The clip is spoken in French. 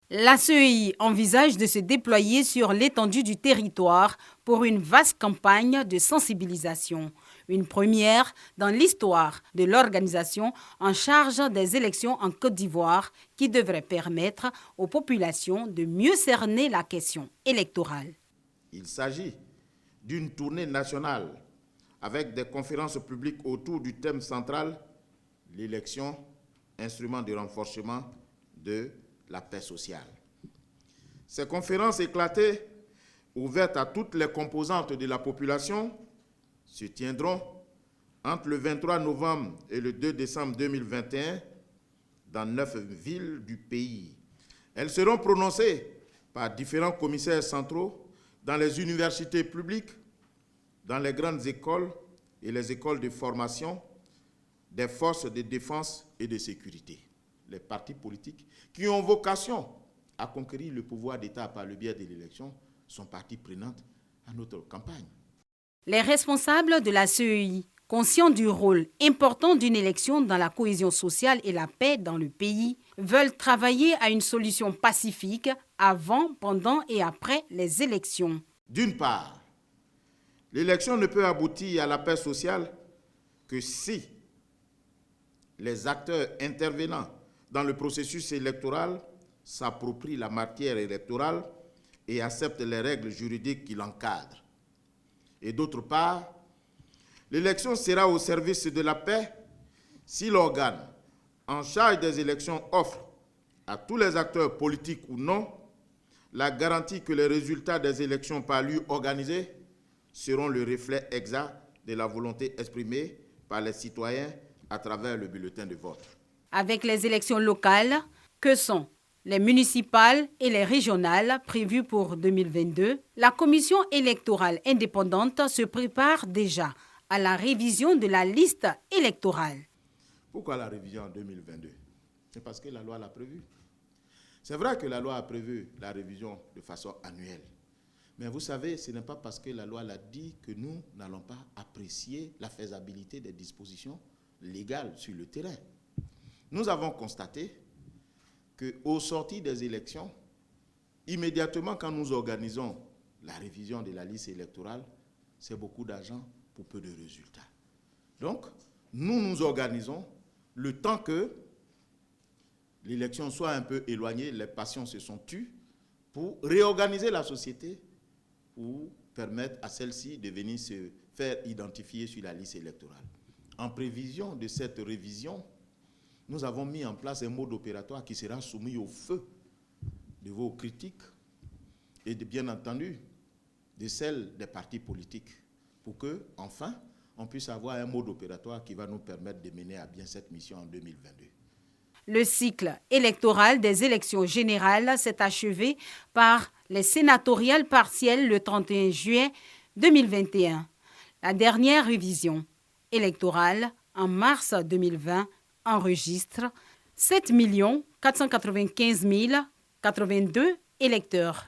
La CEI envisage de se déployer sur l'étendue du territoire pour une vaste campagne de sensibilisation. Une première dans l'histoire de l'organisation en charge des élections en Côte d'Ivoire qui devrait permettre aux populations de mieux cerner la question électorale. Il s'agit d'une tournée nationale avec des conférences publiques autour du thème central, l'élection, instrument de renforcement de la paix sociale. Ces conférences éclatées, ouvertes à toutes les composantes de la population, se tiendront entre le 23 novembre et le 2 décembre 2021 dans 9 villes du pays. Elles seront prononcées par différents commissaires centraux dans les universités publiques, dans les grandes écoles et les écoles de formation des forces de défense et de sécurité. Les partis politiques qui ont vocation à conquérir le pouvoir d'État par le biais de l'élection sont partie prenante à notre campagne. Les responsables de la CEI, conscients du rôle important d'une élection dans la cohésion sociale et la paix dans le pays, veulent travailler à une solution pacifique avant, pendant et après les élections. D'une part, l'élection ne peut aboutir à la paix sociale que si les acteurs intervenants dans le processus électoral s'approprient la matière électorale et acceptent les règles juridiques qui l'encadrent. Et d'autre part, l'élection sera au service de la paix si l'organe en charge des élections offre à tous les acteurs politiques ou non la garantie que les résultats des élections par lui organisées seront le reflet exact de la volonté exprimée par les citoyens à travers le bulletin de vote. Avec les élections locales, que sont les municipales et les régionales prévues pour 2022, la Commission électorale indépendante se prépare déjà à la révision de la liste électorale. Pourquoi la révision en 2022? C'est parce que la loi l'a prévu. C'est vrai que la loi a prévu la révision de façon annuelle. Mais vous savez, ce n'est pas parce que la loi l'a dit que nous n'allons pas apprécier la faisabilité des dispositions légales sur le terrain. Nous avons constaté qu'au sortir des élections, immédiatement quand nous organisons la révision de la liste électorale, c'est beaucoup d'argent pour peu de résultats. Donc, nous nous organisons le temps que l'élection soit un peu éloignée, les passions se sont tues, pour réorganiser la société, pour permettre à celle-ci de venir se faire identifier sur la liste électorale. En prévision de cette révision, nous avons mis en place un mode opératoire qui sera soumis au feu de vos critiques et bien entendu de celles des partis politiques pour que, enfin, on puisse avoir un mode opératoire qui va nous permettre de mener à bien cette mission en 2022. Le cycle électoral des élections générales s'est achevé par les sénatoriales partielles le 31 juin 2021. La dernière révision électorale en mars 2020 enregistre 7 495 082 électeurs.